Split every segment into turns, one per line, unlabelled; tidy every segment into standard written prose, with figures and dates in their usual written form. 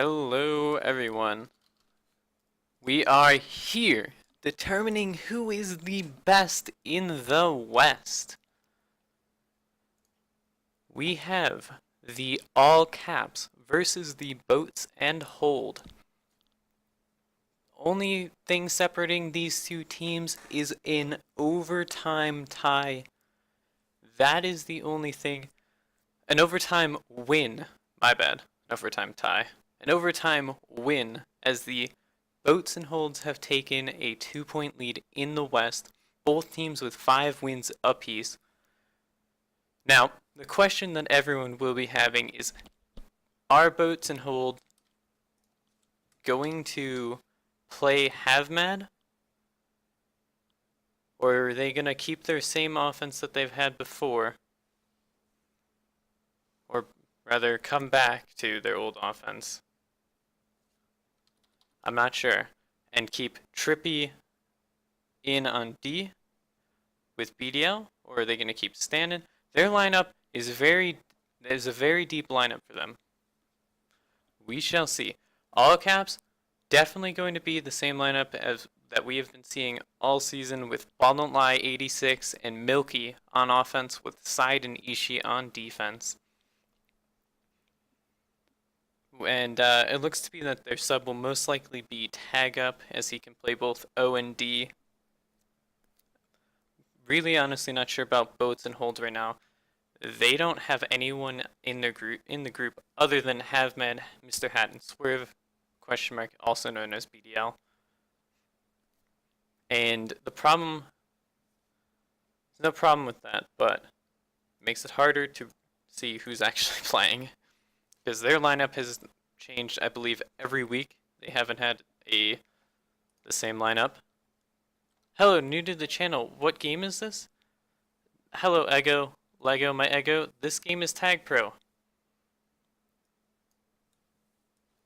Hello, everyone. We are here determining who is the best in the West. We have the all caps versus the boats and hold. Only thing separating these two teams is an overtime tie. That is the only thing. An overtime win. My bad. An overtime tie. An overtime win as the boats and holds have taken a 2-point lead in the West, both teams with 5 wins apiece. Now, the question that everyone will be having is, are boats and hold going to play Havmad? Or are they going to keep their same offense that they've had before? Or rather, come back to their old offense? I'm not sure. And keep Trippy in on D with BDL, or are they going to keep standing? Their lineup is a very deep lineup for them. We shall see. All caps definitely going to be the same lineup as that we have been seeing all season, with Ball Don't Lie 86 and Milky on offense, with Side and Ishii on defense. And it looks to be that their sub will most likely be Tag Up, as he can play both O and D. Really, honestly, not sure about boats and holds right now. They don't have anyone in the group other than Havmed, Mr. Hat, and Swerve, question mark, also known as BDL. And the problem, there's no problem with that, but it makes it harder to see who's actually playing, because their lineup has changed, I believe, every week. They haven't had the same lineup. Hello, new to the channel. What game is this? Hello, Lego, my Ego. This game is Tag Pro.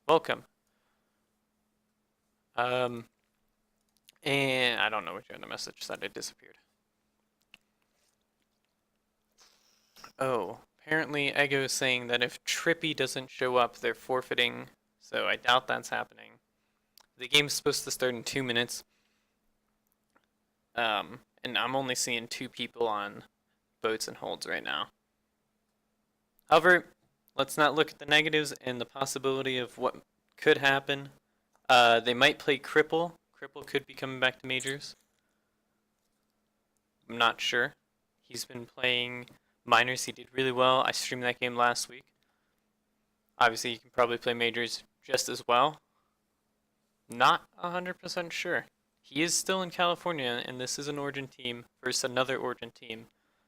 Welcome. And I don't know which other message said it disappeared. Oh, apparently Ego is saying that if Trippy doesn't show up, they're forfeiting, so I doubt that's happening. The game's supposed to start in 2 minutes. And I'm only seeing 2 people on boats and holds right now. However, let's not look at the negatives and the possibility of what could happen. They might play Cripple. Cripple could be coming back to majors. I'm not sure. He's been playing minors. He did really well. I streamed that game last week. Obviously, you can probably play majors just as well. Not 100% sure. He is still in California, and this is an Origin team versus another Origin team,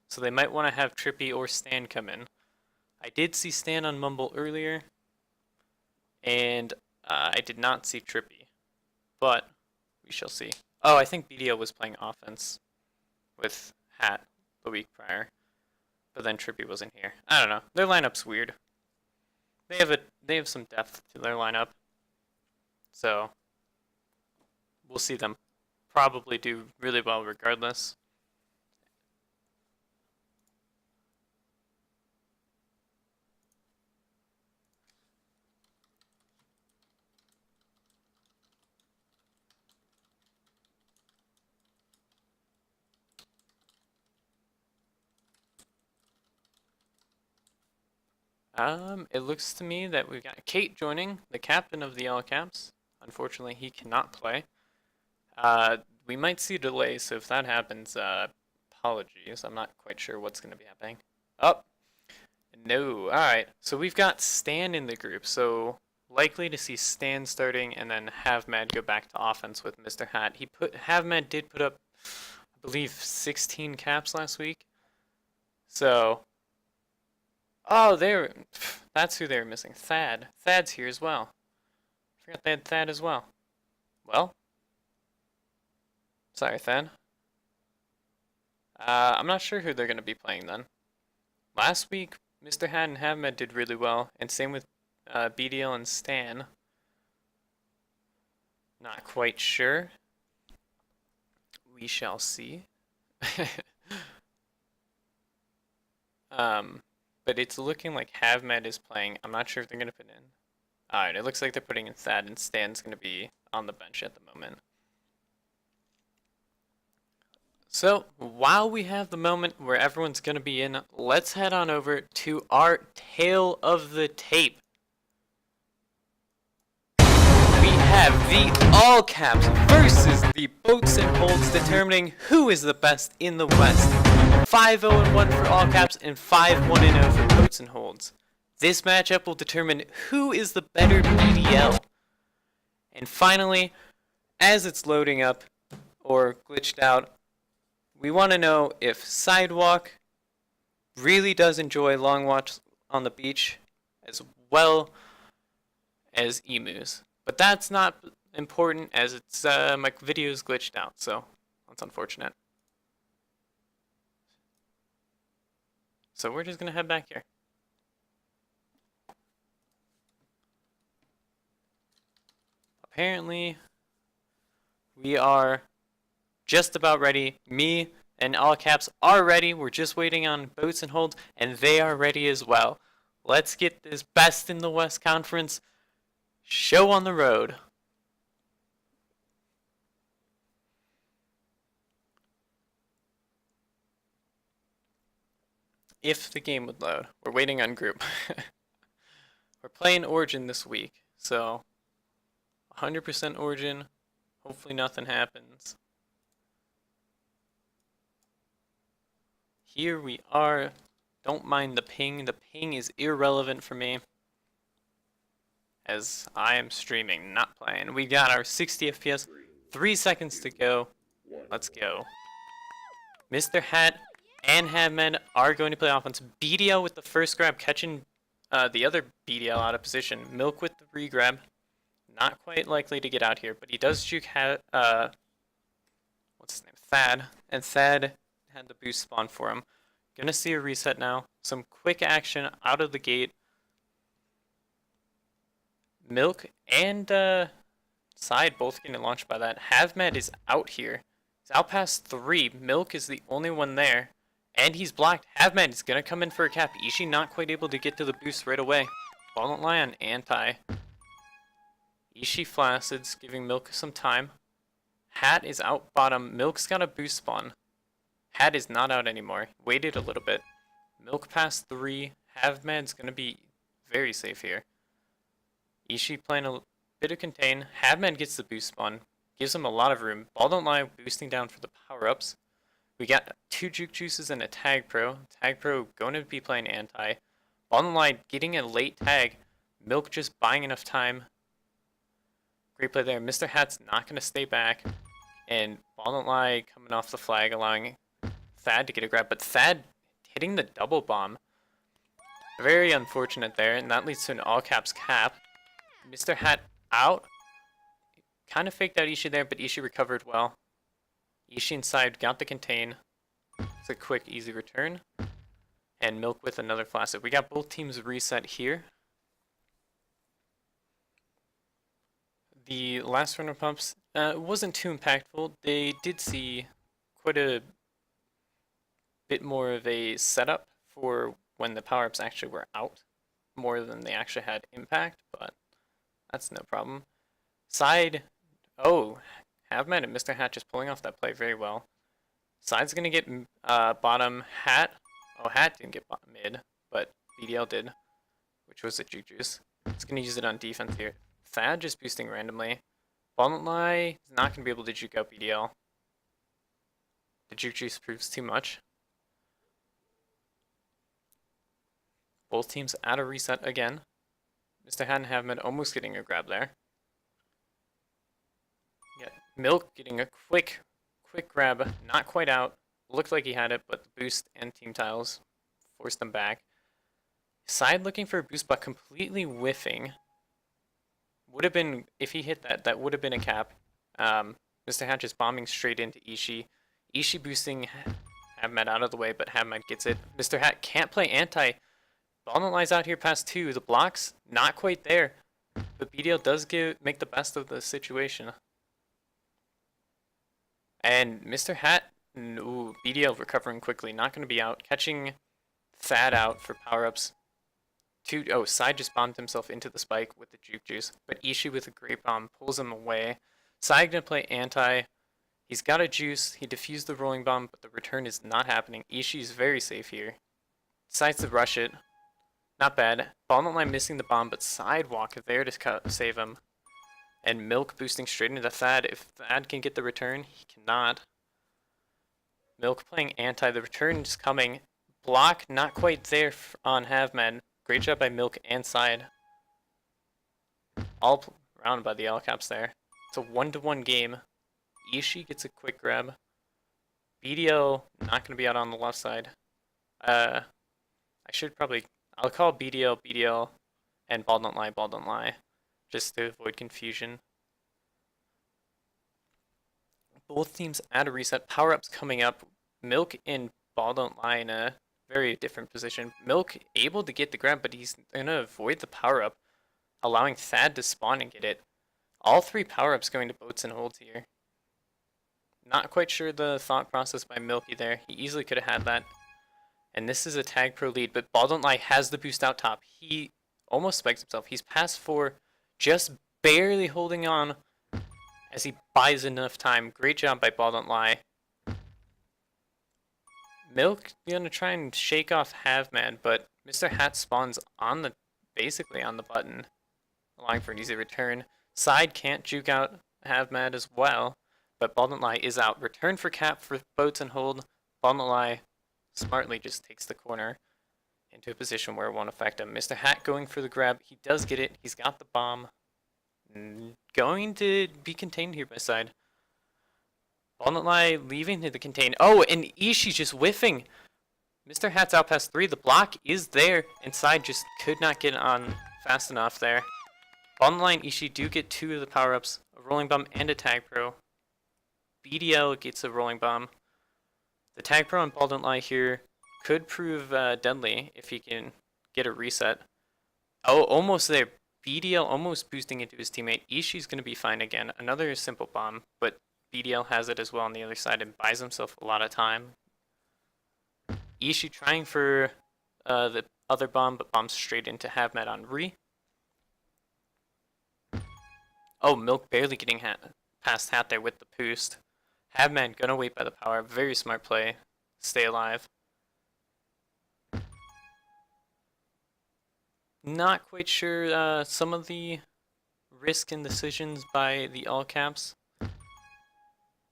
so they might want to have Trippy or Stan come in. I did see Stan on Mumble earlier, and I did not see Trippy, but we shall see. Oh, I think BDO was playing offense with Hat the week prior, but then Trippy wasn't here. I don't know. Their lineup's weird. They have some depth to their lineup, so we'll see them probably do really well regardless. It looks to me that we've got Kate joining, the captain of the All Caps. Unfortunately, he cannot play. We might see a delay, so if that happens, apologies. I'm not quite sure what's going to be happening. Oh, no. Alright, so we've got Stan in the group, so likely to see Stan starting and then Havmad go back to offense with Mr. Hat. Havmad did put up, I believe, 16 caps last week. So, oh, that's who they were missing. Thad. Thad's here as well. Forgot they had Thad as well. Well, sorry, Thad. I'm not sure who they're going to be playing then. Last week, Mr. Hat and Havmed did really well, and same with BDL and Stan. Not quite sure. We shall see. But it's looking like Havmed is playing. I'm not sure if they're going to put in Alright, it looks like they're putting in Thad, and Stan's going to be on the bench at the moment. So, while we have the moment where everyone's going to be in, let's head on over to our tale of the tape. We have the All Caps versus the Boats and Holds, determining who is the best in the West. 5-0-1 for All Caps and 5-1-0 for Boats and Holds. This matchup will determine who is the better BDL. And finally, as it's loading up or glitched out, we want to know if Sidewalk really does enjoy long walks on the beach as well as emus. But that's not important, as it's my video is glitched out, so that's unfortunate. So we're just gonna head back here. Apparently, we are just about ready. Me and All Caps are ready. We're just waiting on Boats and Holds, and they are ready as well. Let's get this Best in the West Conference show on the road. If the game would load. We're waiting on group. We're playing Origin this week, so 100% Origin. Hopefully nothing happens. Here we are. Don't mind the ping. The ping is irrelevant for me, as I am streaming, not playing. We got our 60 FPS. 3 seconds to go. Let's go. Mr. Hat and Havmed are going to play offense. BDL with the first grab, catching the other BDL out of position. Milk with the re-grab. Not quite likely to get out here, but he does juke what's his name? Thad. And Thad had the boost spawn for him. Gonna see a reset now. Some quick action out of the gate. Milk and Side both getting launched by that. Havmed is out here. He's out past 3. Milk is the only one there. And he's blocked. Havmed is going to come in for a cap. Ishii not quite able to get to the boost right away. Ball don't lie on anti. Ishii Flacids giving Milk some time. Hat is out bottom. Milk's got a boost spawn. Hat is not out anymore. Waited a little bit. Milk past 3. Havmed's going to be very safe here. Ishii playing a bit of contain. Havmed gets the boost spawn. Gives him a lot of room. Ball don't lie boosting down for the power-ups. We got 2 Juke Juices and a Tag Pro. Tag Pro going to be playing anti. Ball don't lie getting a late tag. Milk just buying enough time. Great play there. Mr. Hat's not going to stay back. And Ball don't lie coming off the flag, allowing Thad to get a grab. But Thad hitting the double bomb. Very unfortunate there, and that leads to an all caps cap. Mr. Hat out. Kind of faked out Ishii there, but Ishii recovered well. Ishii inside got the contain. It's a quick, easy return. And Milk with another Flaccid. We got both teams reset here. The last runner pumps wasn't too impactful. They did see quite a bit more of a setup for when the power-ups actually were out, more than they actually had impact, but that's no problem. Side, oh, Havmed and Mr. Hat just pulling off that play very well. Side's going to get bottom. Hat, oh, Hat didn't get mid, but BDL did, which was a Juke Juice. It's going to use it on defense here. Thad just boosting randomly. Ball don't lie, is not going to be able to juke out BDL. The Juke Juice proves too much. Both teams at a reset again. Mr. Hat and Havmed almost getting a grab there. Yeah, Milk getting a quick grab, not quite out. Looked like he had it, but the boost and team tiles forced them back. Side looking for a boost, but completely whiffing. Would have been, if he hit that, that would have been a cap. Mr. Hat just bombing straight into Ishii. Ishii boosting Havmed out of the way, but Havmed gets it. Mr. Hat can't play anti. Ball lies out here past 2. The blocks, not quite there. But BDL does make the best of the situation. And Mr. Hat, ooh, BDL recovering quickly. Not going to be out. Catching Thad out for power-ups. Side just bombed himself into the spike with the juke juice, but Ishii with a great bomb pulls him away. Side gonna play anti. He's got a juice. He defused the rolling bomb, but the return is not happening. Ishii's very safe here. Decides to rush it. Not bad. Ball line missing the bomb, but Sidewalk there to save him. And Milk boosting straight into Thad. If Thad can get the return, he cannot. Milk playing anti. The return is coming. Block not quite there on Havman. Great job by Milk and Side. All round by the L caps there. It's a 1-1 game. Ishii gets a quick grab. BDL not going to be out on the left side. I'll call BDL, and ball don't lie, just to avoid confusion. Both teams add a reset. Power-ups coming up. Milk and ball don't lie in a very different position. Milk able to get the grab, but he's going to avoid the power-up, allowing Thad to spawn and get it. All 3 power-ups going to boats and holds here. Not quite sure the thought process by Milky there. He easily could have had that. And this is a tag pro lead, but Ball Don't Lie has the boost out top. He almost spikes himself. He's past 4, just barely holding on as he buys enough time. Great job by Ball Don't Lie. Milk gonna try and shake off Havman, but Mr. Hat spawns on basically on the button, allowing for an easy return. Side can't juke out Havman as well, but Ball Don't Lie is out. Return for cap for boats and hold. Ball Don't Lie smartly just takes the corner into a position where it won't affect him. Mr. Hat going for the grab. He does get it. He's got the bomb. Going to be contained here by Side. Ball Don't Lie leaving to the contain. Oh, and Ishii's just whiffing. Mr. Hat's out past 3. The block is there, and Side just could not get on fast enough there. Ball Don't Lie and Ishii do get 2 of the power-ups, a rolling bomb and a tag pro. BDL gets a rolling bomb. The tag pro on Ball Don't Lie here could prove deadly if he can get a reset. Oh, almost there. BDL almost boosting into his teammate. Ishii's going to be fine again. Another simple bomb, but BDL has it as well on the other side and buys himself a lot of time. Ishii trying for the other bomb, but bombs straight into Havmat on Re. Oh, Milk barely getting past Hat there with the boost. Havman gonna wait by the power. Very smart play. Stay alive. Not quite sure some of the risk and decisions by the all caps.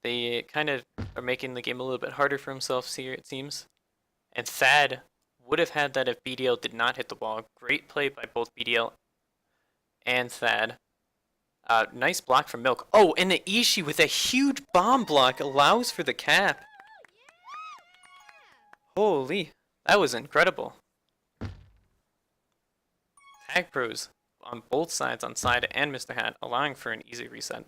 They kind of are making the game a little bit harder for themselves here, it seems. And Thad would have had that if BDL did not hit the wall. Great play by both BDL and Thad. Nice block from Milk. Oh, and the Ishii with a huge bomb block allows for the cap. Holy, that was incredible. Tag pros on both sides, on Side and Mr. Hat, allowing for an easy reset.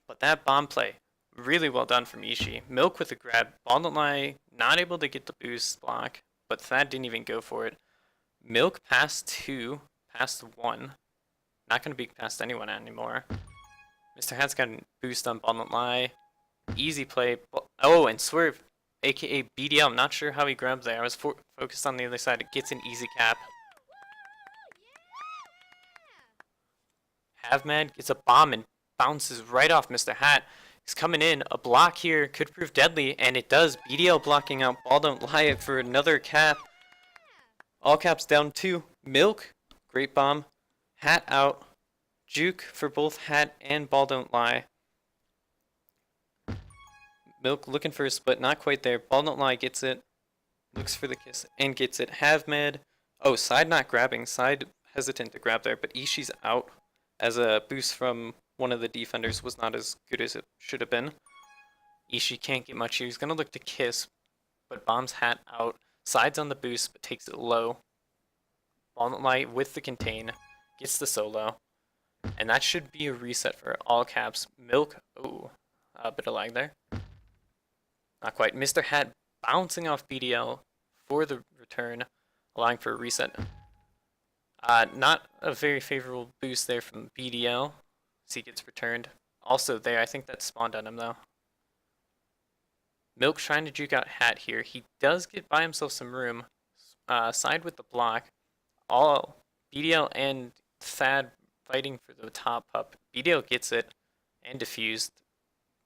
But that bomb play, really well done from Ishii. Milk with a grab. Ball Don't Lie not able to get the boost block, but Thad didn't even go for it. Milk past 2, past 1. Not going to be past anyone anymore. Mr. Hat's got a boost on Ball Don't Lie. Easy play. Oh, and Swerve, aka BDL. I'm not sure how he grabbed there. I was focused on the other side. It gets an easy cap. Havmad gets a bomb and bounces right off Mr. Hat. He's coming in. A block here could prove deadly, and it does. BDL blocking out Ball Don't Lie for another cap. All caps down 2. Milk, great bomb. Hat out. Juke for both Hat and Ball Don't Lie. Milk looking for a split, not quite there. Ball Don't Lie gets it. Looks for the kiss and gets it. Havmed. Oh, Side not grabbing. Side hesitant to grab there, but Ishii's out as a boost from one of the defenders was not as good as it should have been. Ishii can't get much here. He's going to look to kiss, but bombs Hat out. Side's on the boost, but takes it low. Ball Don't Lie with the contain. Gets the solo. And that should be a reset for all caps. Milk. Oh, a bit of lag there. Not quite. Mr. Hat bouncing off BDL for the return, allowing for a reset. Not a very favorable boost there from BDL. As he gets returned. Also there, I think that spawned on him though. Milk trying to juke out Hat here. He does get by himself some room. side with the block. All BDL and Thad fighting for the top up. BDL gets it and diffused.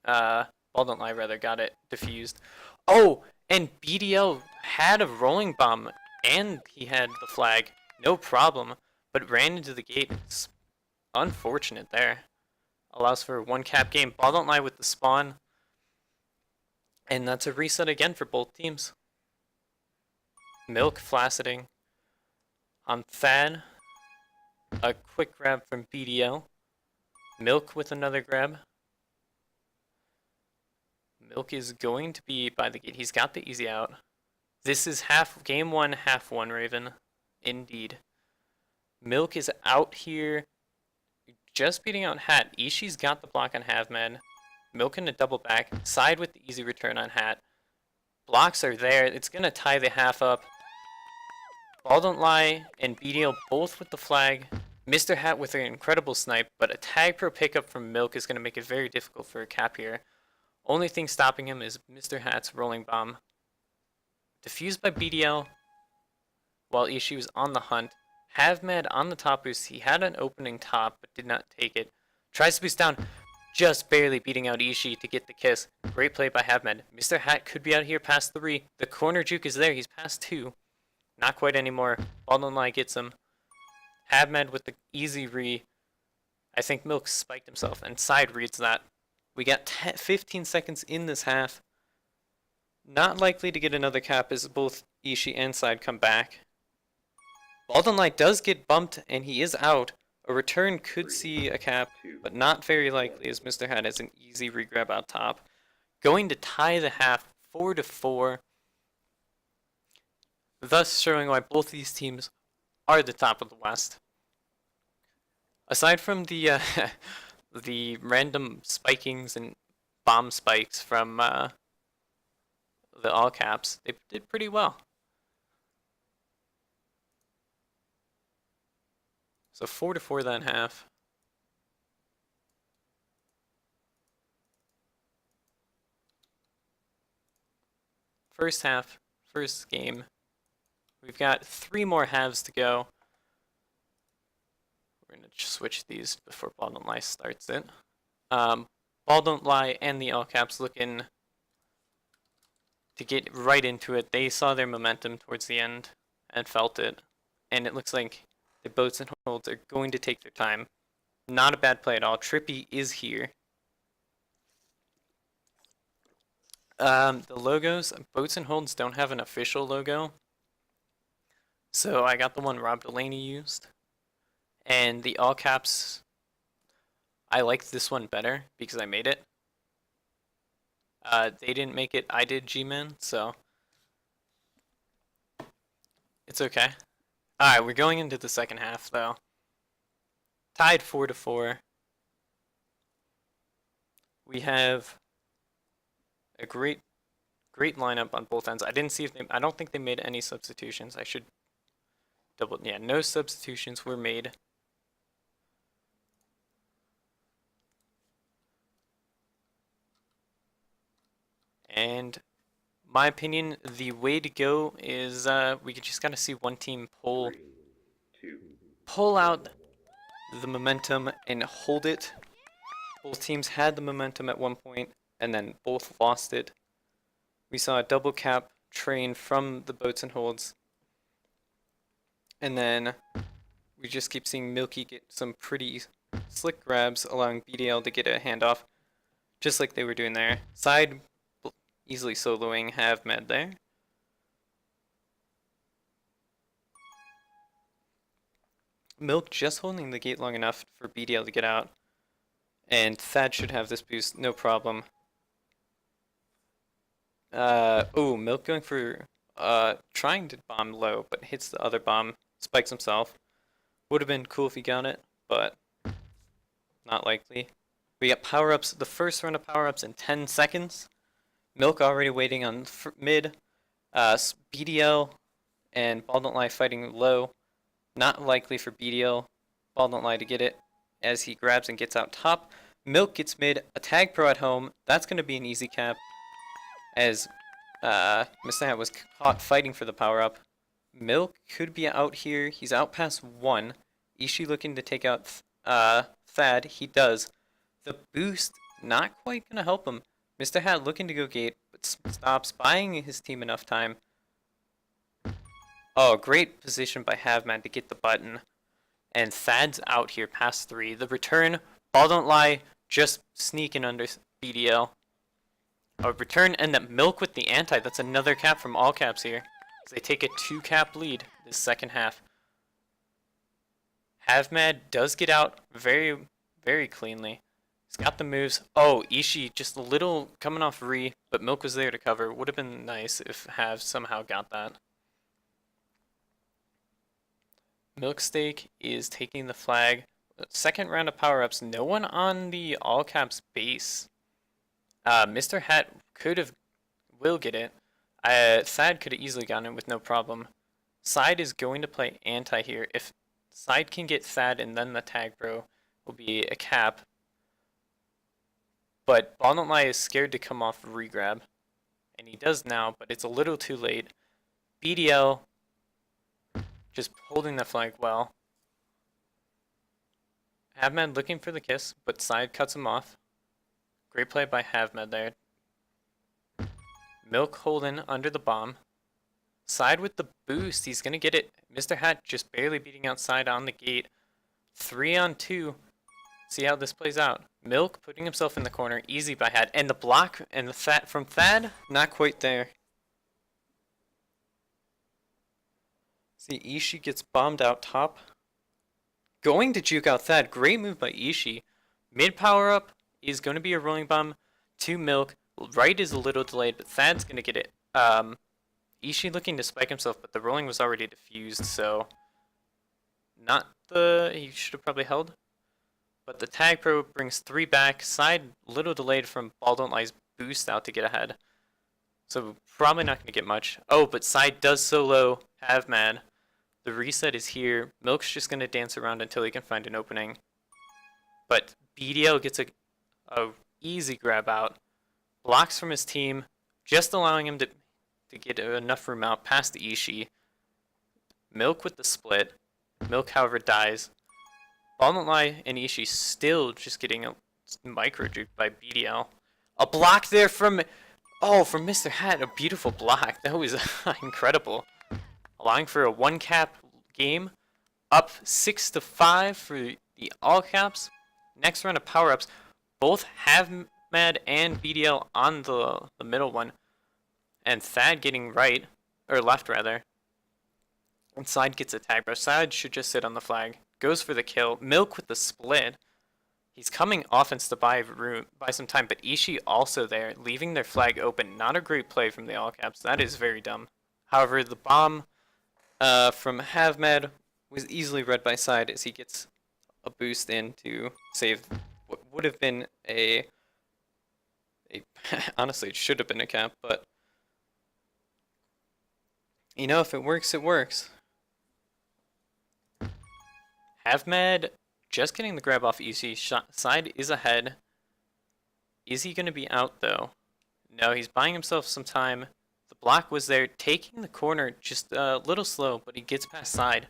Ball don't lie, rather, got it diffused. Oh, and BDL had a rolling bomb and he had the flag. No problem, but ran into the gate. It's unfortunate there. Allows for a one cap game. Ball don't lie with the spawn. And that's a reset again for both teams. Milk flacciding on Thad. A quick grab from BDL. Milk with another grab. Milk is going to be by the gate. He's got the easy out. This is game one, half one, Raven. Indeed. Milk is out here just beating out Hat. Ishi's got the block on Havmed. Milk in a double back. Side with the easy return on Hat. Blocks are there. It's going to tie the half up. Ball don't lie and BDL both with the flag. Mr. Hat with an incredible snipe, but a tag pro pickup from Milk is going to make it very difficult for a cap here. Only thing stopping him is Mr. Hat's rolling bomb. Diffused by BDL while Ishi was on the hunt. Havmed on the top boost. He had an opening top, but did not take it. Tries to boost down, just barely beating out Ishi to get the kiss. Great play by Havmed. Mr. Hat could be out here past 3. The corner juke is there. He's past 2. Not quite anymore. Ball don't lie gets him. Havmed with the easy re. I think Milk spiked himself, and side reads that. We got 15 seconds in this half. Not likely to get another cap as both Ishi and side come back. Ball don't lie does get bumped, and he is out. A return could see a cap, but not very likely as Mr. Hat has an easy regrab out top. Going to tie the half 4-4. Thus showing why both these teams are the top of the West. Aside from the the random spikings and bomb spikes from the all caps, they did pretty well. So 4-4 that half. First half, first game. We've got 3 more halves to go. We're going to switch these before Ball Don't Lie starts it. Ball Don't Lie and the all caps looking to get right into it. They saw their momentum towards the end and felt it. And it looks like the boats and holds are going to take their time. Not a bad play at all. Trippy is here. The logos, boats and holds don't have an official logo. So I got the one Rob Delaney used. And the all caps, I liked this one better because I made it. They didn't make it, I did, G-Man, so it's okay. Alright, we're going into the second half though. Tied 4-4. We have a great lineup on both ends. I didn't see if I don't think they made any substitutions. I should double, yeah, no substitutions were made. And my opinion, the way to go is we just gotta see one team pull out the momentum and hold it. Both teams had the momentum at one point and then both lost it. We saw a double cap train from the boats and holds. And then we just keep seeing Milky get some pretty slick grabs, allowing BDL to get a handoff, just like they were doing there. Side easily soloing Havmed there. Milk just holding the gate long enough for BDL to get out. And Thad should have this boost, no problem. Oh, Milk going for trying to bomb low, but hits the other bomb, spikes himself. Would have been cool if he got it, but not likely. We got power-ups, the first round of power-ups in 10 seconds. Milk already waiting on mid. BDL and Ball Don't Lie fighting low. Not likely for BDL. Ball Don't Lie to get it as he grabs and gets out top. Milk gets mid. A tag pro at home. That's going to be an easy cap as Mr. Hat was caught fighting for the power-up. Milk could be out here. He's out past 1. Ishii looking to take out Thad. He does. The boost not quite gonna help him. Mr. Hat looking to go gate, but stops, buying his team enough time. Oh, great position by Havman to get the button. And Thad's out here past 3. The return, ball don't lie, just sneaking under BDL. A return and that Milk with the anti. That's another cap from all caps here. So they take a 2-cap lead this second half. Havmad does get out very, very cleanly. He's got the moves. Oh, Ishii just a little coming off re, but Milk was there to cover. Would have been nice if Have somehow got that. Milksteak is taking the flag. Second round of power-ups. No one on the all caps base. Mr. Hat will get it. Thad could have easily gotten it with no problem. Side is going to play anti here. If Side can get Thad and then the tag bro will be a cap. But Ball Don't Lie is scared to come off regrab. And he does now, but it's a little too late. BDL just holding the flag well. Havmed looking for the kiss, but Side cuts him off. Great play by Havmed there. Milk holding under the bomb. Side with the boost. He's going to get it. Mr. Hat just barely beating out Side on the gate. 3 on 2. See how this plays out. Milk putting himself in the corner. Easy by Hat. And the block and the from Thad, not quite there. See, Ishii gets bombed out top. Going to juke out Thad. Great move by Ishii. Mid power up is going to be a rolling bomb to Milk. Right is a little delayed, but Thad's going to get it. Ishii looking to spike himself, but the rolling was already diffused, so he should have probably held. But the tag pro brings 3 back. Side little delayed from Ball Don't Lie's boost out to get ahead. So probably not going to get much. Oh, but Side does solo Have Mad. The reset is here. Milk's just going to dance around until he can find an opening. But BDL gets a easy grab out. Blocks from his team, just allowing him to get enough room out past the Ishii. Milk with the split. Milk, however, dies. Ball Don't Lie and Ishii still just getting a micro juke by BDL. A block there from Mr. Hat. A beautiful block. That was incredible. Allowing for a 1-cap game. Up 6-5 for the all caps. Next round of power-ups. Both have Mad and BDL on the middle one. And Thad getting right, or left rather. And Side gets a tag, bro. Side should just sit on the flag. Goes for the kill. Milk with the split. He's coming offense to buy some time, but Ishii also there, leaving their flag open. Not a great play from the all caps. That is very dumb. However, the bomb from Havmed was easily read by Side as he gets a boost in to save what would have been honestly, it should have been a cap, but you know, if it works, it works. Havmed just getting the grab off Ishii. Side is ahead. Is he going to be out, though? No, he's buying himself some time. The block was there, taking the corner just a little slow, but he gets past Side.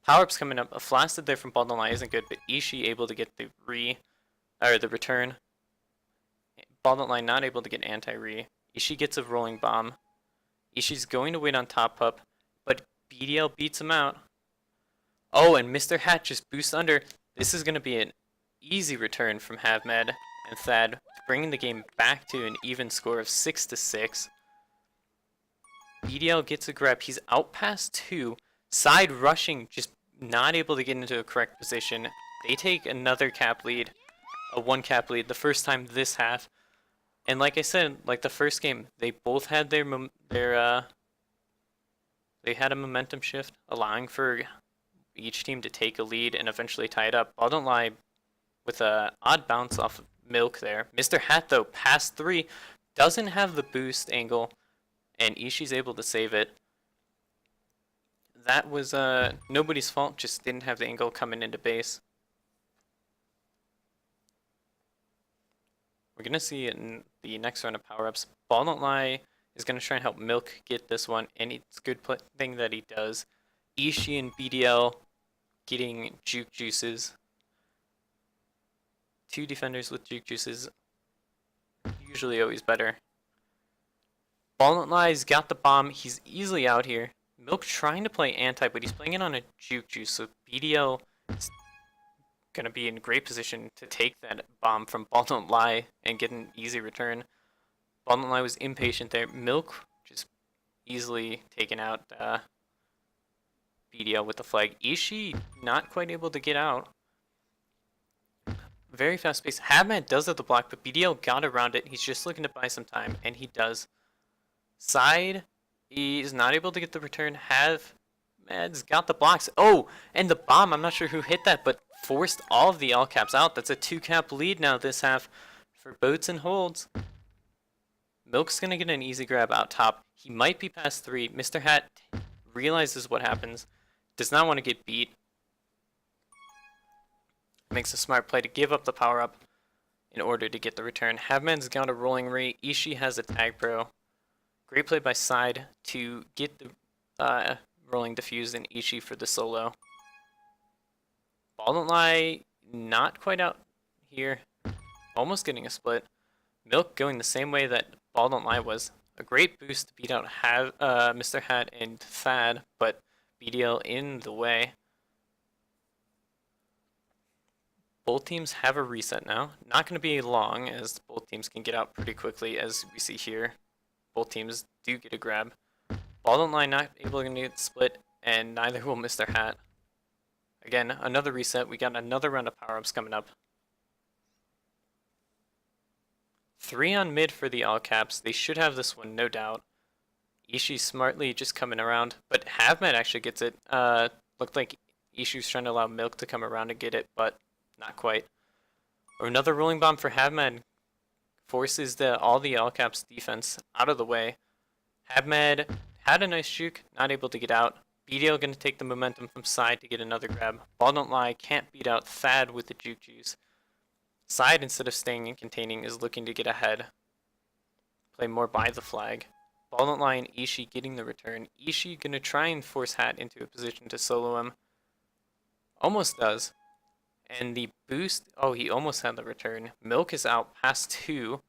Power-up's coming up. A flasted there from Ball Don't Lie isn't good, but Ishii able to get the return. Ball Don't Lie not able to get anti-re. Ishii gets a rolling bomb. Ishii's going to wait on top up, but BDL beats him out. Oh, and Mr. Hat just boosts under. This is going to be an easy return from Havmed and Thad, bringing the game back to an even score of 6-6. BDL gets a grab. He's out past 2. Side rushing, just not able to get into a correct position. They take another cap lead, a 1-cap lead, the first time this half. And like I said, like the first game, they both had they had a momentum shift, allowing for each team to take a lead and eventually tie it up. Ball Don't Lie with a odd bounce off of Milk there. Mr. Hat, though, past 3, doesn't have the boost angle, and Ishii's able to save it. That was nobody's fault, just didn't have the angle coming into base. We're going to see in the next round of power-ups, Ball Don't Lie is going to try and help Milk get this one, and it's a good thing that he does. Ishii and BDL getting juke juices. 2 defenders with juke juices, usually always better. Ballantly's got the bomb. He's easily out here. Milk trying to play anti, but he's playing it on a juke juice, so BDL is going to be in great position to take that bomb from Ballantly and get an easy return. Ballantly was impatient there. Milk just easily taken out BDL with the flag. Ishii not quite able to get out. Very fast pace. Habmad does have the block, but BDL got around it. He's just looking to buy some time, and he does. Side, he is not able to get the return. Havmad's got the blocks. Oh, and the bomb. I'm not sure who hit that, but forced all of the all caps out. That's a 2-cap lead now this half for Boats and Holds. Milk's going to get an easy grab out top. He might be past 3. Mr. Hat realizes what happens. Does not want to get beat. Makes a smart play to give up the power up in order to get the return. Havman's got a rolling rate. Ishii has a tag pro. Great play by Side to get the rolling defused and Ishii for the solo. Ballantly not quite out here. Almost getting a split. Milk going the same way that Ballantly was. A great boost to beat out Mr. Hat and Thad, but BDL in the way. Both teams have a reset now. Not going to be long, as both teams can get out pretty quickly, as we see here. Both teams do get a grab. Ballantly not able to get split, and neither will Mr. Hat. Again, another reset. We got another round of power-ups coming up. 3 on mid for the all caps. They should have this one, no doubt. Ishii smartly just coming around, but Havmad actually gets it. Looked like Ishii's trying to allow Milk to come around and get it, but not quite. Or another rolling bomb for Havmad. Forces all the all caps defense out of the way. Havmad had a nice juke, not able to get out. BDL going to take the momentum from Side to get another grab. Ballantly can't beat out Thad with the juke juice. Side, instead of staying and containing, is looking to get ahead. Play more by the flag. Ballantly and Ishii getting the return. Ishii going to try and force Hat into a position to solo him. Almost does. And the boost, oh, he almost had the return. Milk is out past 2.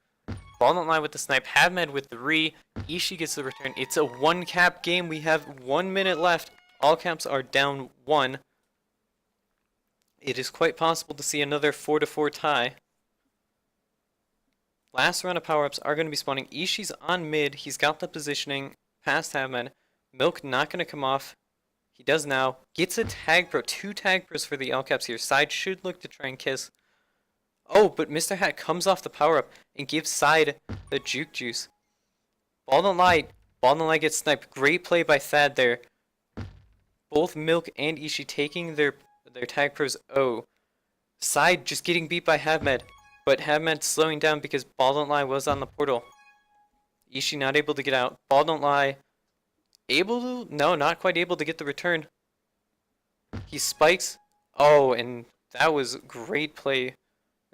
Ballantly with the snipe. Havmad with the re. Ishii gets the return. It's a 1-cap game. We have 1 minute left. All caps are down 1. It is quite possible to see another 4-4 tie. Last round of power-ups are going to be spawning. Ishii's on mid. He's got the positioning past Havmad. Milk not going to come off. He does now. Gets a tag pro. 2 tag pros for the L caps here. Side should look to try and kiss. Oh, but Mr. Hat comes off the power-up and gives Side the juke juice. Ballantly gets sniped. Great play by Thad there. Both Milk and Ishii taking their tag pros. Oh. Side just getting beat by Havmad. But Havmad slowing down because Ballantly was on the portal. Ishii not able to get out. Ballantly able to? No, not quite able to get the return. He spikes. Oh, and that was great play.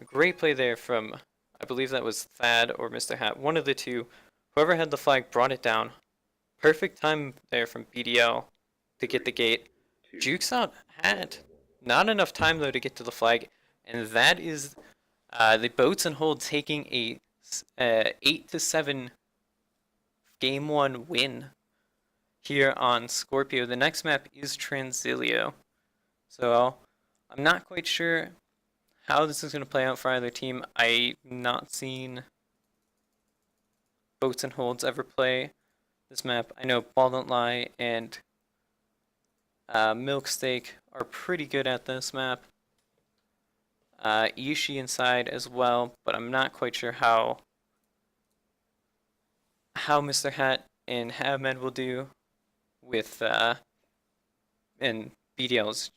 A great play there from, I believe that was Thad or Mr. Hat. One of the two. Whoever had the flag brought it down. Perfect time there from BDL to get the gate. Jukes out Hat. Not enough time though to get to the flag. And that is the Boats and Hold taking a 8-7 game 1 win here on Scorpio. The next map is Transilio. So I'm not quite sure how this is going to play out for either team. I've not seen Boats and Holds ever play this map. I know Ballantly and Milksteak are pretty good at this map. Ishii inside as well, but I'm not quite sure how Mr. Hat and Havmad will do with and BDL's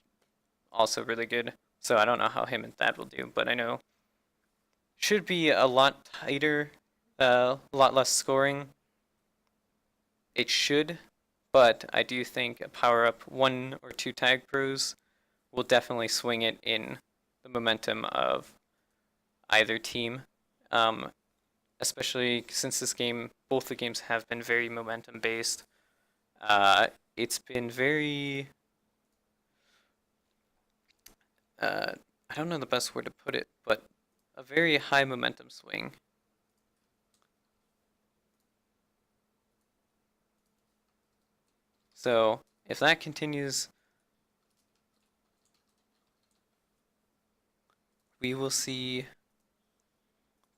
also really good, so I don't know how him and Thad will do, but I know should be a lot tighter, a lot less scoring. It should, but I do think a power up 1 or 2 tag pros will definitely swing it in the momentum of either team. especially since both the games have been very momentum based. It's been very, I don't know the best word to put it, but a very high momentum swing. So if that continues, we will see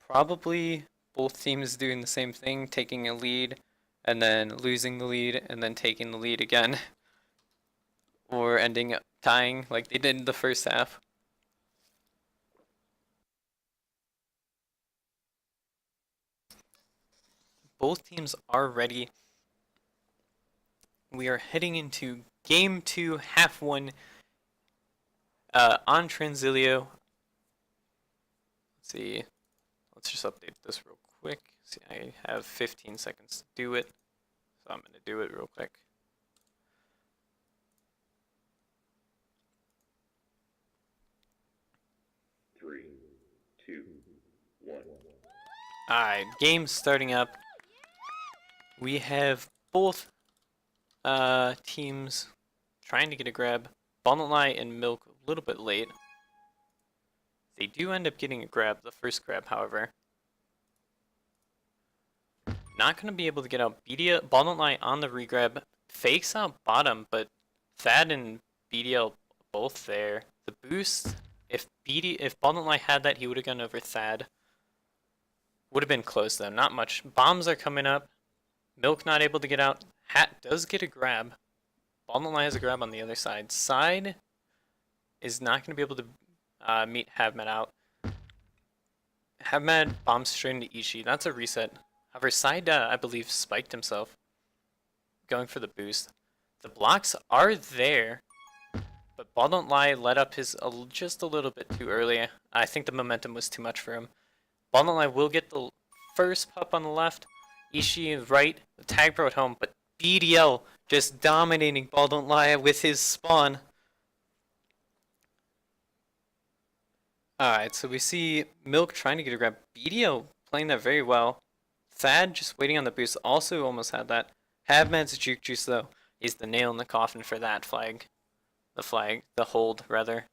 probably both teams doing the same thing, taking a lead and then losing the lead and then taking the lead again, or ending up tying like they did in the first half. Both teams are ready. We are heading into game 2, half 1 on Transilio. Let's see. Let's just update this real quick. See, I have 15 seconds to do it, so I'm going to do it real quick.
Three, two, one.
Alright, game's starting up. We have both teams trying to get a grab. Bonnetlai and Milk a little bit late. They do end up getting a grab, the first grab, however. Not going to be able to get out BDL. Bonnetlai on the regrab. Fakes out bottom, but Thad and BDL both there. The boost, if Bonnetlai had that, he would have gone over Thad. Would have been close though, not much. Bombs are coming up. Milk not able to get out. Hat does get a grab. Bonnetlai has a grab on the other side. Side is not going to be able to meet Havmed out. Havmed bombs straight into Ishii. That's a reset. However, Side, I believe, spiked himself. Going for the boost. The blocks are there, but Bonnetlai let up his just a little bit too early. I think the momentum was too much for him. Bonnetlai will get the first pup on the left. Ishii right. The tag bro at home, but BDL just dominating Bonnetlai with his spawn. Alright, so we see Milk trying to get a grab. BDL playing that very well. Thad just waiting on the boost, also almost had that. Havmed's Juke Juice, though, is the nail in the coffin for that flag. The hold, rather.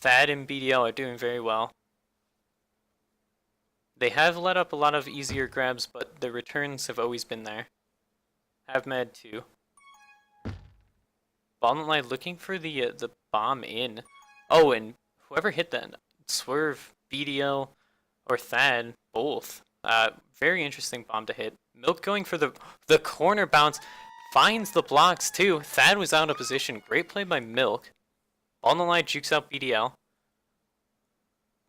Thad and BDL are doing very well. They have let up a lot of easier grabs, but the returns have always been there. Havmed, too. Bonnetlai looking for the bomb in. Oh, and whoever hit that, Swerve, BDL, or Thad, both. Very interesting bomb to hit. Milk going for the corner bounce. Finds the blocks too. Thad was out of position. Great play by Milk. Ball don't lie jukes out BDL.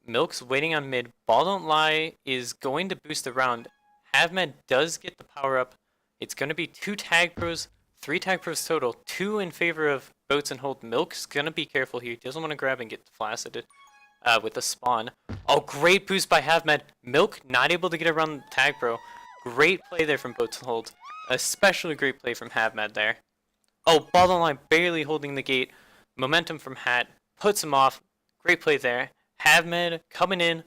Milk's waiting on mid. Ball don't lie is going to boost the round. Havmed does get the power up. It's going to be 2 tag pros, 3 tag pros total. 2 in favor of Boats and Hold. Milk's going to be careful here. He doesn't want to grab and get flaccid with the spawn. Oh, great boost by Havmed. Milk not able to get around the tag pro. Great play there from Boats and Hold. Especially great play from Havmed there. Oh, ball on line barely holding the gate. Momentum from Hat. Puts him off. Great play there. Havmed coming in.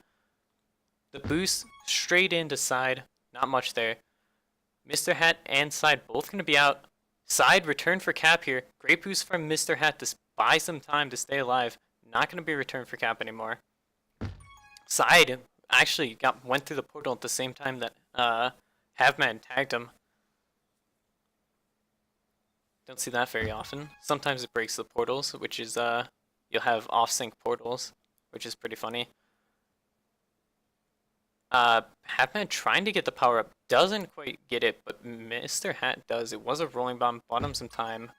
The boost straight into Side. Not much there. Mr. Hat and Side both going to be out. Side return for cap here. Great boost from Mr. Hat to buy some time to stay alive. Not going to be returned for cap anymore. Side actually went through the portal at the same time that Havmed tagged him. Don't see that very often. Sometimes it breaks the portals, which is you'll have off-sync portals, which is pretty funny. Havmed trying to get the power up, doesn't quite get it, but Mr. Hat does. It was a rolling bomb, bought him some time.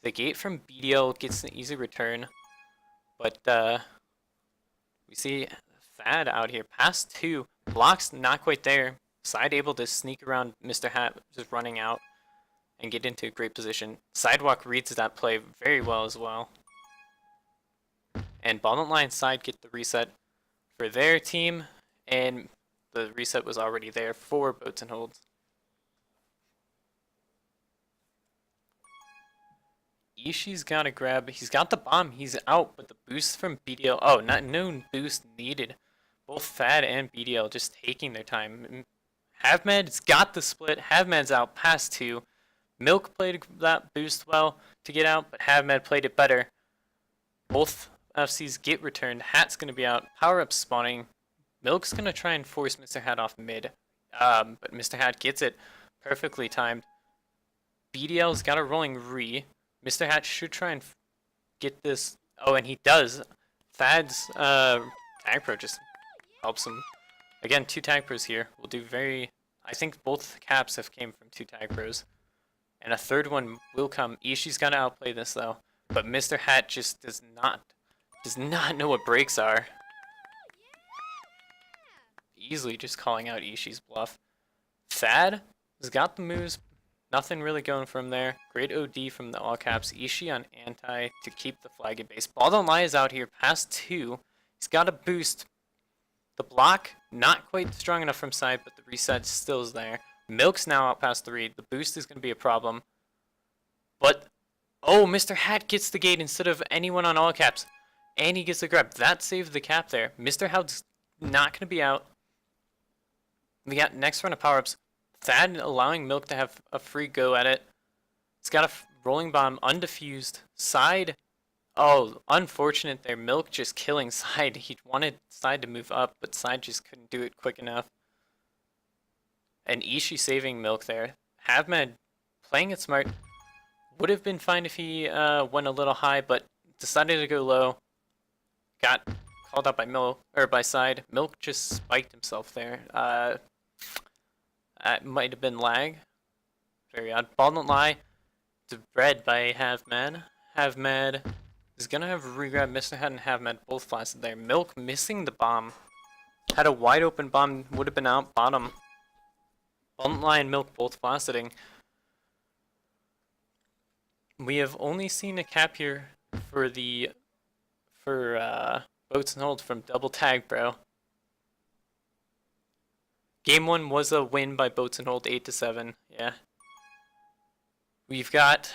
The gate from BDL gets an easy return, but we see Thad out here. Pass 2, blocks not quite there. Side able to sneak around Mr. Hat, just running out and get into a great position. Sidewalk reads that play very well as well. And Bottom Line Side get the reset for their team, and the reset was already there for Boats and Holds. Ishii's got to grab. He's got the bomb. He's out, but the boost from BDL. Oh, no boost needed Both Thad and BDL just taking their time. Havmed's got the split. Havmed's out past 2. Milk played that boost well to get out, but Havmed played it better. Both FCs get returned. Hat's going to be out. Power-up spawning. Milk's going to try and force Mr. Hat off mid. But Mr. Hat gets it perfectly timed. BDL's got a rolling re. Mr. Hat should try and get this. Oh, and he does. Thad's tag pro just helps him. Again, 2 tag pros here. Will do very. I think both caps have came from 2 tag pros. And a third one will come. Ishii's got to outplay this though. But Mr. Hat just does not know what breaks are. Easily just calling out Ishii's bluff. Thad has got the moves. Nothing really going from there. Great OD from the all caps. Ishii on anti to keep the flag at base. Ball don't lie is out here past 2. He's got a boost. The block not quite strong enough from side, but the reset still is there. Milk's now out past 3. The boost is going to be a problem. But oh, Mr. Hat gets the gate instead of anyone on all caps. And he gets the grab. That saved the cap there. Mr. Hat's not going to be out. We got next round of power-ups. Thad allowing Milk to have a free go at it. It's got a rolling bomb, undefused. Side. Oh, unfortunate there. Milk just killing Side. He wanted Side to move up, but Side just couldn't do it quick enough. And Ishii saving Milk there. Havmed playing it smart. Would have been fine if he went a little high, but decided to go low. Got called out by Milk or by Side. Milk just spiked himself there. That might have been lag. Very odd. Ball don't lie. It's read by Havmed. Havmed is gonna have regrab. Mr. Hat and Havmed both flashed there. Milk missing the bomb. Had a wide open bomb. Would have been out bottom. Ball don't lie and Milk both flasheting. We have only seen a cap here for Boats and Hold from Double Tag, bro. Game 1 was a win by Boats and Hold 8-7. Yeah. We've got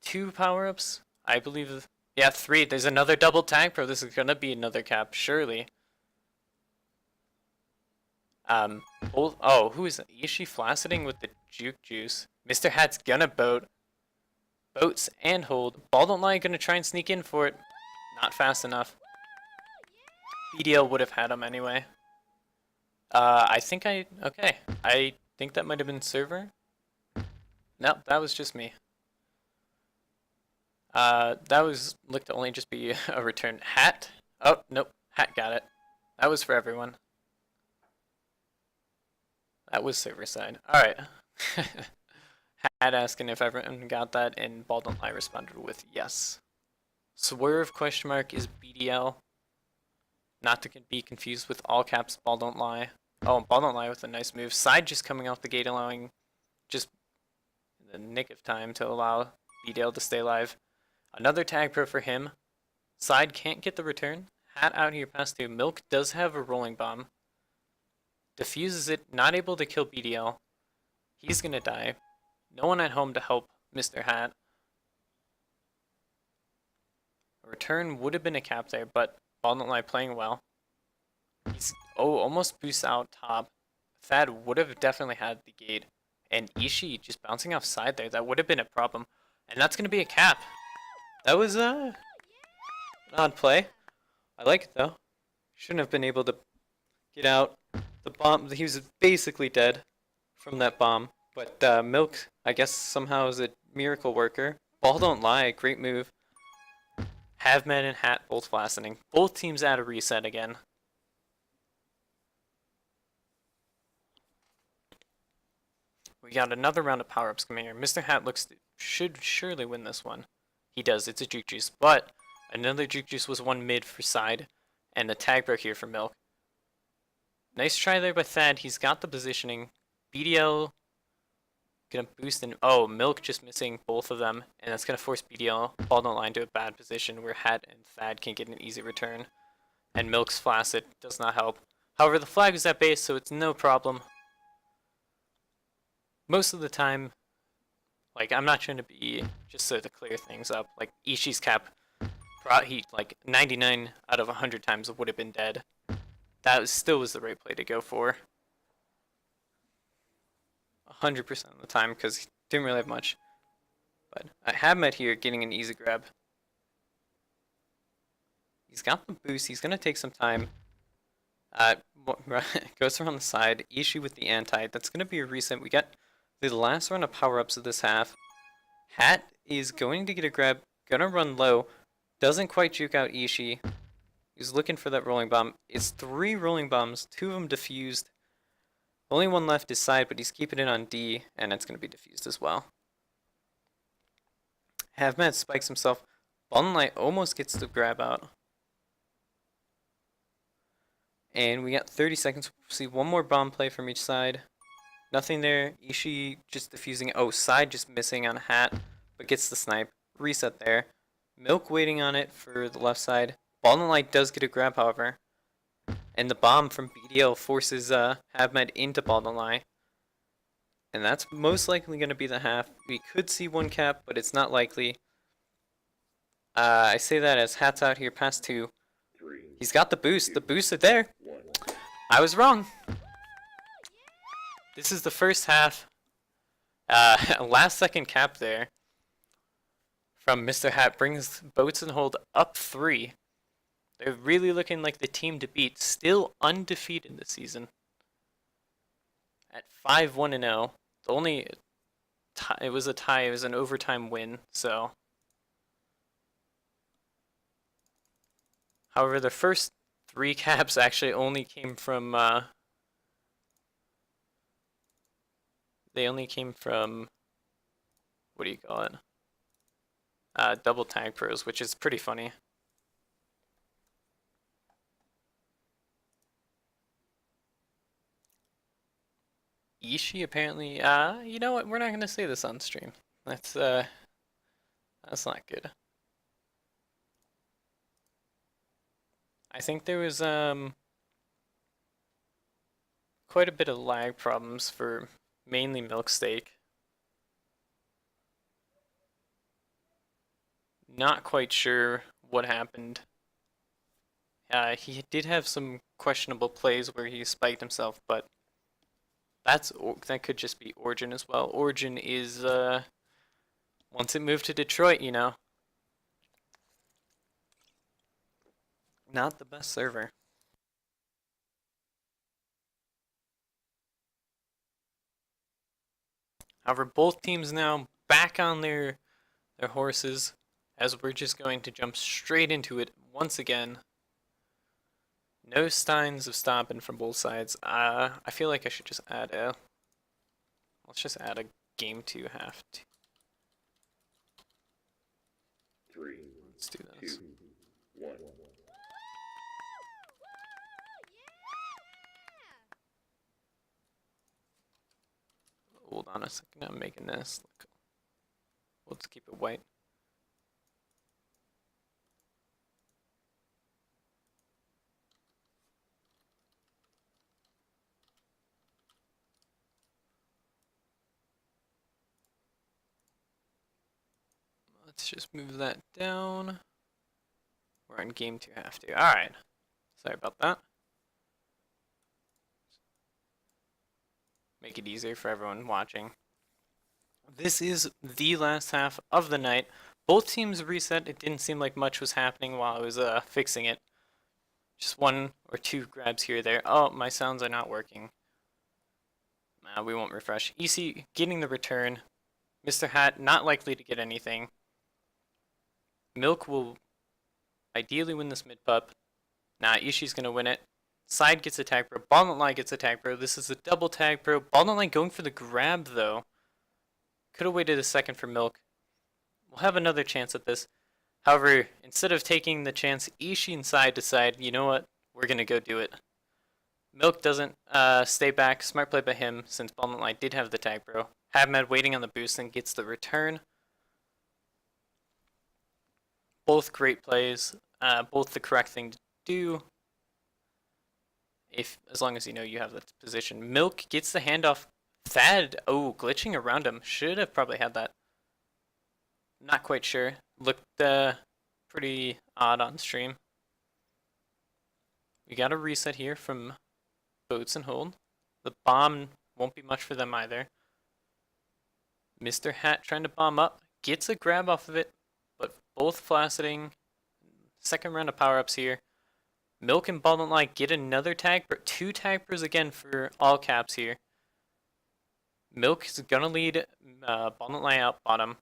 2 power-ups. I believe. Yeah, 3. There's another double tag pro. This is gonna be another cap, surely. Oh, who is it? Ishii flacceting with the juke juice. Mr. Hat's gonna Boats and Hold. Ball don't lie, gonna try and sneak in for it. Not fast enough. BDL would have had him anyway. I think I think that might have been server. No, that was just me. That was looked to only just be a return. Hat? Oh, nope. Hat got it. That was for everyone. That was server side. Alright. Hat asking if everyone got that, and Ball don't lie responded with yes. Swerve question mark is BDL. Not to be confused with all caps Ball don't lie. Oh, Ball don't lie with a nice move. Side just coming off the gate, allowing just the nick of time to allow BDL to stay alive. Another tag pro for him. Side can't get the return. Hat out here past 2. Milk does have a rolling bomb. Diffuses it, not able to kill BDL. He's gonna die. No one at home to help Mr. Hat. A return would have been a cap there, but Ball don't lie playing well. He's almost boosts out top. Thad would have definitely had the gate. And Ishii just bouncing off side there. That would have been a problem. And that's gonna be a cap. That was an odd play. I like it though. Shouldn't have been able to get out. The bomb, he was basically dead from that bomb. But Milk, I guess somehow is a miracle worker. Ball don't lie, great move. Havmed and Hat both flashening. Both teams at a reset again. We got another round of power-ups coming here. Mr. Hat should surely win this one. He does, it's a juke juice. But another juke juice was one mid for Side. And the tag break here for Milk. Nice try there by Thad. He's got the positioning. BDL gonna boost in. Oh, Milk just missing both of them. And that's gonna force BDL Ball don't lie into a bad position where Hat and Thad can get an easy return. And Milk's flaccid does not help. However, the flag is at base, so it's no problem. Most of the time, like, I'm not trying to be, just so to clear things up, like, Ishii's cap, he, like, 99 out of 100 times would have been dead. still was the right play to go for. 100% of the time because he didn't really have much. But I have Met here getting an easy grab. He's got the boost. He's going to take some time. Uh, goes around the side. Ishii with the anti. That's going to be a reset. We got the last run of power-ups of this half. Hat is going to get a grab. Going to run low. Doesn't quite juke out Ishii. He's looking for that rolling bomb. It's 3 rolling bombs. 2 of them diffused. Only one left is side, but he's keeping it on D, and it's going to be diffused as well. Havmat spikes himself. Ballin' Light almost gets the grab out. And we got 30 seconds. We'll see one more bomb play from each side. Nothing there. Ishii just diffusing. Oh, side just missing on Hat, but gets the snipe. Reset there. Milk waiting on it for the left side. Ballin' Light does get a grab, however. And the bomb from BDL forces Havmed into Ballin' Light. And that's most likely going to be the half. We could see one cap, but it's not likely. I say that as Hat's out here past 2. He's got the boost. The boosts are there. I was wrong. This is the first half. Last second cap there from Mr. Hat brings Boats and Hold up 3. They're really looking like the team to beat. Still undefeated this season. At 5-1-0. The only it was a tie. It was an overtime win. So, however, the first 3 caps actually only came from. They only came from. What do you call it? Double tag pros, which is pretty funny. Ishii apparently, you know what? We're not gonna say this on stream. That's not good. I think there was quite a bit of lag problems for mainly Milksteak. Not quite sure what happened. He did have some questionable plays where he spiked himself, but that could just be Origin as well. Origin is once it moved to Detroit, you know, not the best server. However, both teams now back on their horses, as we're just going to jump straight into it once again. No signs of stopping from both sides. I feel like I should just add a. Let's just add a game 2 half.
3.
Let's do this.
2, 1.
Hold on a second. I'm making this. Let's keep it white. Let's just move that down. We're on game 2 half 2. Alright. Sorry about that. Make it easier for everyone watching. This is the last half of the night. Both teams reset. It didn't seem like much was happening while I was fixing it. Just 1 or 2 grabs here or there. Oh, my sounds are not working. We won't refresh. EC getting the return. Mr. Hat not likely to get anything. Milk will ideally win this mid pup. Nah, Ishii's gonna win it. Side gets a tag pro. Ballin' Line gets a tag pro. This is a double tag pro. Ballin' Line going for the grab though. Could have waited a second for Milk. We'll have another chance at this. However, instead of taking the chance, Ishii and Side decide, you know what? We're gonna go do it. Milk doesn't stay back. Smart play by him since Ballin' Line did have the tag pro. Habmed waiting on the boost and gets the return. Both great plays, both the correct thing to do. As long as you know you have the position. Milk gets the handoff. Thad, glitching around him. Should have probably had that. Not quite sure. Looked pretty odd on stream. We got a reset here from Boats and Hold. The bomb won't be much for them either. Mr. Hat trying to bomb up, gets a grab off of it, but both flacceting. Second round of power-ups here. Milk and Ball Don't Lie get another tag, but 2 tag pros again for all caps here. Milk is gonna lead Ball Don't Lie out bottom.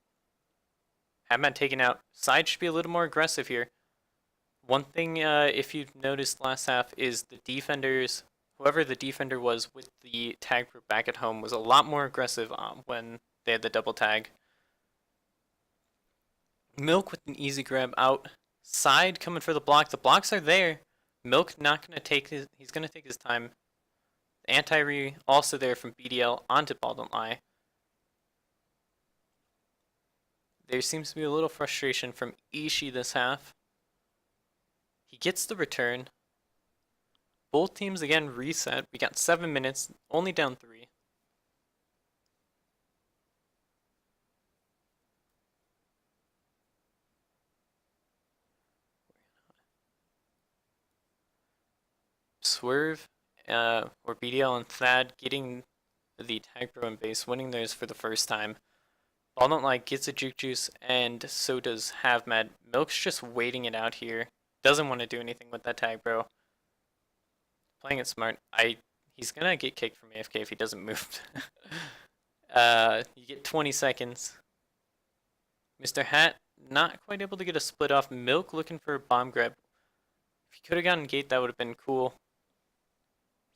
Hadman taken out. Side should be a little more aggressive here. One thing, if you've noticed last half, is the defenders, whoever the defender was with the tag group back at home, was a lot more aggressive when they had the double tag. Milk with an easy grab out. Side coming for the block. The blocks are there. Milk not going to take his, he's going to take his time. Anti-re also there from BDL onto Ball Don't Lie. There seems to be a little frustration from Ishii this half. He gets the return. Both teams again reset. We got 7 minutes, only down 3. Swerve, or BDL and Thad getting the tag pro and base, winning theirs for the first time. Ball Don't Lie gets a Juke Juice, and so does HavMad. Milk's just waiting it out here. Doesn't want to do anything with that tag bro. Playing it smart. He's gonna get kicked from AFK if he doesn't move. You get 20 seconds. Mr. Hat not quite able to get a split off. Milk looking for a bomb grab. If he could have gotten gate, that would have been cool.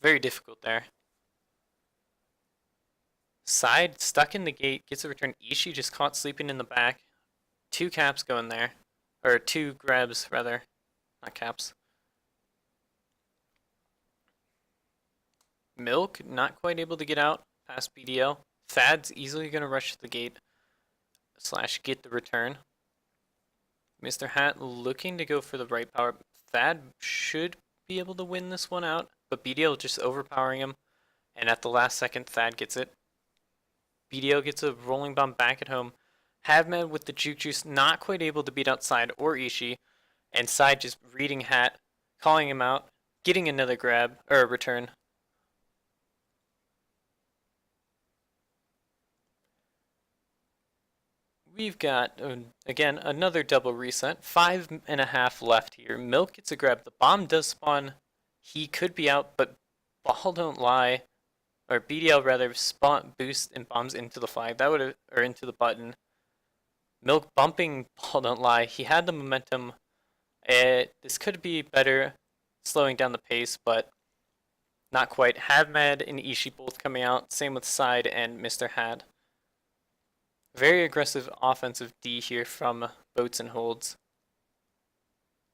Very difficult there. Side stuck in the gate, gets a return. Ishii just caught sleeping in the back. 2 caps going there. Or 2 grabs, rather. Not caps. Milk not quite able to get out past BDL. Thad's easily going to rush to the gate. / get the return. Mr. Hat looking to go for the right power. Thad should be able to win this one out, but BDL just overpowering him. And at the last second, Thad gets it. BDL gets a rolling bomb back at home. HavMad with the Juke Juice not quite able to beat out Side or Ishii. And Side just reading Hat, calling him out, getting another grab, or a return. We've got, again, another double reset. 5.5 left here. Milk gets a grab. The bomb does spawn. He could be out, but Ball Don't Lie, or BDL rather, spawn boost and bombs into the flag. That would have, or into the button. Milk bumping Ball Don't Lie. He had the momentum. This could be better, slowing down the pace, but not quite. HavMad and Ishii both coming out. Same with Side and Mr. Hat. Very aggressive offensive D here from Boats and Holds.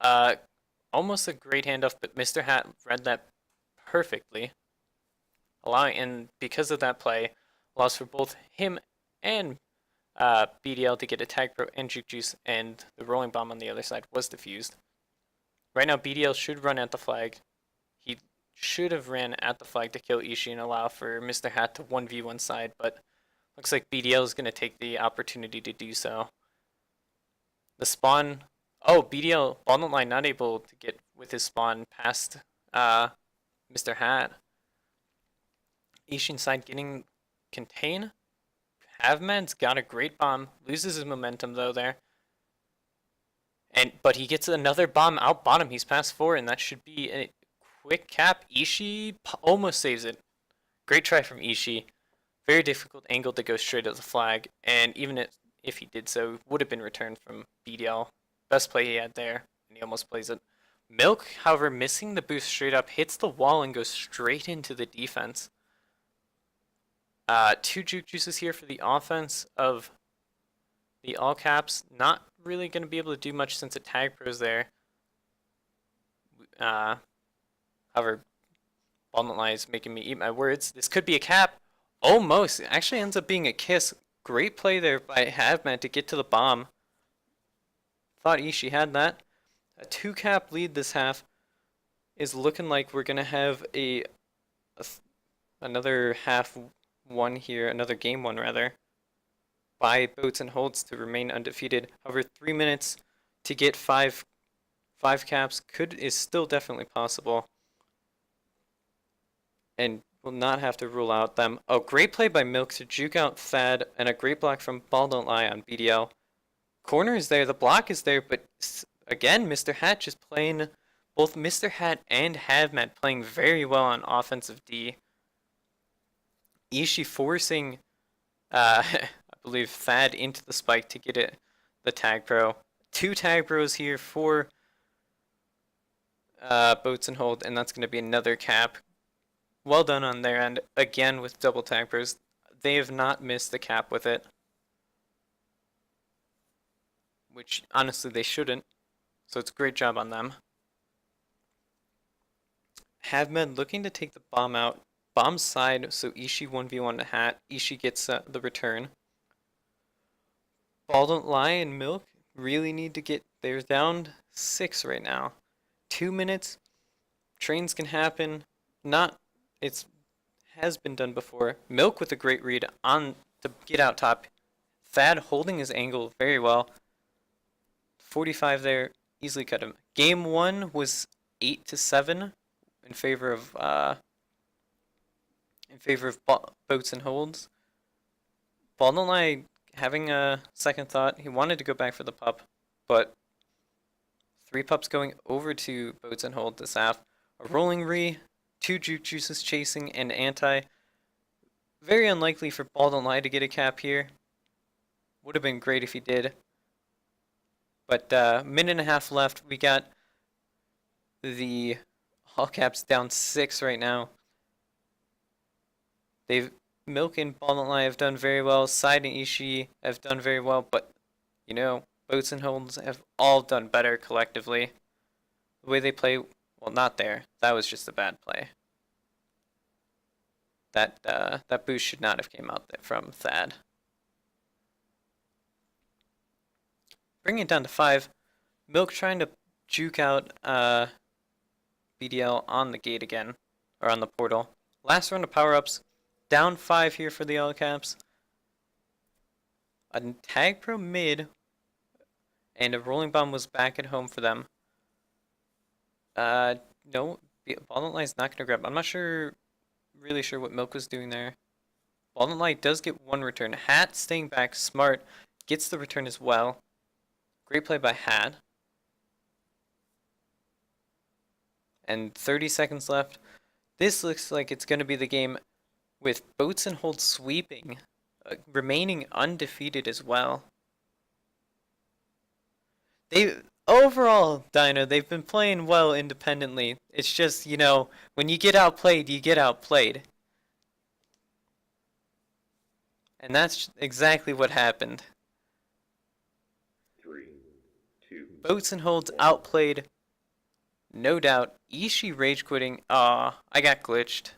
Almost a great handoff, but Mr. Hat read that perfectly. And because of that play, allows for both him and BDL to get a tag pro and Juke Juice, and the rolling bomb on the other side was defused. Right now, BDL should run at the flag. He should have ran at the flag to kill Ishii and allow for Mr. Hat to 1v1 Side, but looks like BDL is going to take the opportunity to do so. The spawn... Oh, BDL, Ball Don't Lie not able to get with his spawn past Mr. Hat. Ishii Side getting contain. HavMad's got a great bomb. Loses his momentum though there. But he gets another bomb out bottom. He's past 4, and that should be a quick cap. Ishii almost saves it. Great try from Ishii. Very difficult angle to go straight at the flag, and even if he did so, would have been returned from BDL. Best play he had there, and he almost plays it. Milk, however, missing the boost straight up, hits the wall and goes straight into the defense. 2 Juke Juices here for the offense of the all caps. Not really going to be able to do much since a tag pro's there. However, Ball Don't Lie is making me eat my words. This could be a cap. Almost. It actually ends up being a kiss. Great play there by HavMad to get to the bomb. Thought Ishii had that. A 2 cap lead this half is looking like we're going to have another half one here, another game one rather, by Boats and Holds to remain undefeated. However, 3 minutes to get five caps is still definitely possible. and will not have to rule out them. Oh, great play by Milk to juke out Thad, and a great block from Ball Don't Lie on BDL. Corner is there, the block is there, but again, Mr. Hat just playing, both Mr. Hat and Havmat playing very well on offensive D. Ishii forcing, I believe, Thad into the spike to get it, the tag pro. 2 tag pros here for Boats and Hold, and that's going to be another cap. Well done on their end, again with double tag pros. They have not missed the cap with it, which honestly they shouldn't. So it's a great job on them. Havmed looking to take the bomb out. Bomb side, so Ishii 1v1 to Hat. Ishii gets the return. Ball Don't Lie and Milk really need to get, they're down 6 right now. 2 minutes, trains can happen. Not, it's has been done before. Milk with a great read on to get out top. Thad holding his angle very well. 45 there, easily cut him. Game 1 was 8-7 in favor of Boats and Holds. Ball Don't Lie having a second thought. He wanted to go back for the pup, but 3 pups going over to Boats and Hold this half. A rolling re, 2 juke juices chasing and anti. Very unlikely for Ball Don't Lie to get a cap here. Would have been great if he did. But minute and a half left. We got the all caps down 6 right now. They've Milk and Ball Don't Lie have done very well. Side and Ishii have done very well, but you know, Boats and Holds have all done better collectively. The way they play, well, not there. That was just a bad play. That boost should not have came out there from Thad. Bring it down to 5. Milk trying to juke out BDL on the gate again, or on the portal. Last round of power-ups. Down 5 here for the all caps. A tag pro mid, and a rolling bomb was back at home for them. No, Ball Don't Lie is not going to grab. I'm not really sure what Milk was doing there. Ball Don't Lie does get 1 return. Hat staying back, smart, gets the return as well. Great play by Hat. And 30 seconds left. This looks like it's going to be the game with Boats and Hold sweeping, remaining undefeated as well. Overall, Dino, they've been playing well independently. It's just, you know, when you get outplayed, you get outplayed. And that's exactly what happened.
3, 2.
Boats and Holds outplayed, no doubt. Ishii rage quitting. Aw, I got glitched.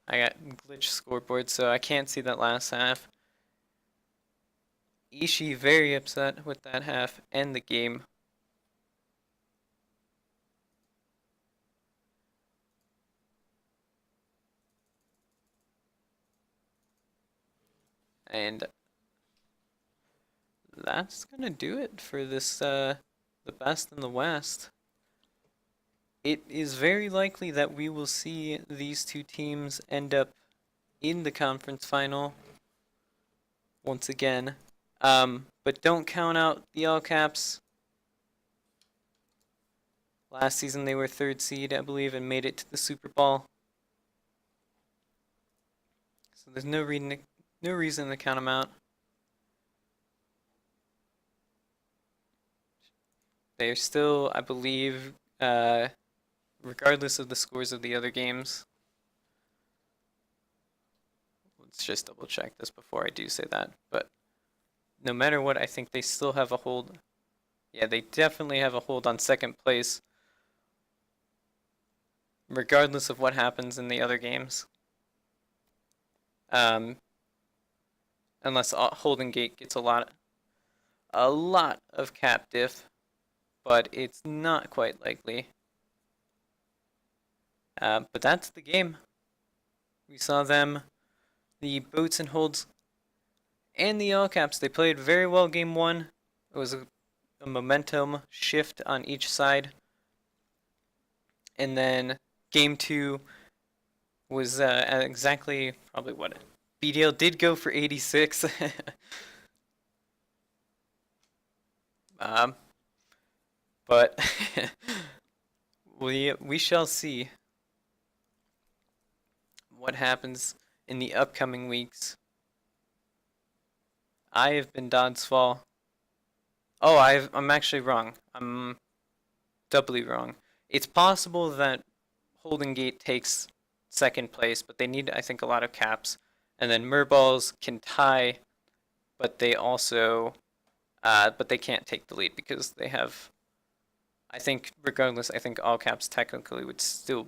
I got glitched scoreboard, so I can't see that last half. Ishii very upset with that half and the game. And that's gonna do it for this the best in the West. It is very likely that we will see these 2 teams end up in the conference final once again. But don't count out the all caps. Last season they were 3rd seed, I believe, and made it to the Super Bowl. So there's no reason to count them out. They're still, I believe, regardless of the scores of the other games. Let's just double check this before I do say that. But no matter what, I think they still have a hold. Yeah, they definitely have a hold on 2nd place, regardless of what happens in the other games. Unless Holden Gate gets a lot of cap diff, but it's not quite likely. But that's the game. We saw them, the Boats and Holds, and the all caps. They played very well game 1. It was a momentum shift on each side. And then game 2 was exactly probably what BDL did go for 86. um, but we shall see what happens in the upcoming weeks. I have been Dodd's Fall. Oh, I'm actually wrong. I'm doubly wrong. It's possible that Holden Gate takes second place, but they need, I think, a lot of caps. And then Murballs can tie, but they also, but they can't take the lead because they have. I think, regardless, I think all caps technically would still.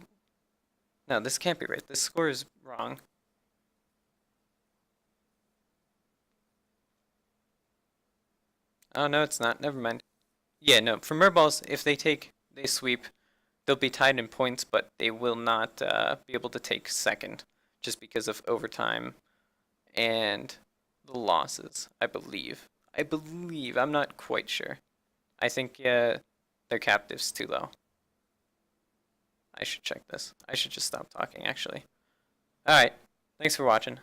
No, this can't be right. This score is wrong. Oh no, it's not. Never mind. Yeah, no. For Murballs, if they sweep, they'll be tied in points, but they will not be able to take second, just because of overtime and the losses. I believe. I'm not quite sure. I think their captive's too low. I should check this. I should just stop talking, actually. All right. Thanks for watching.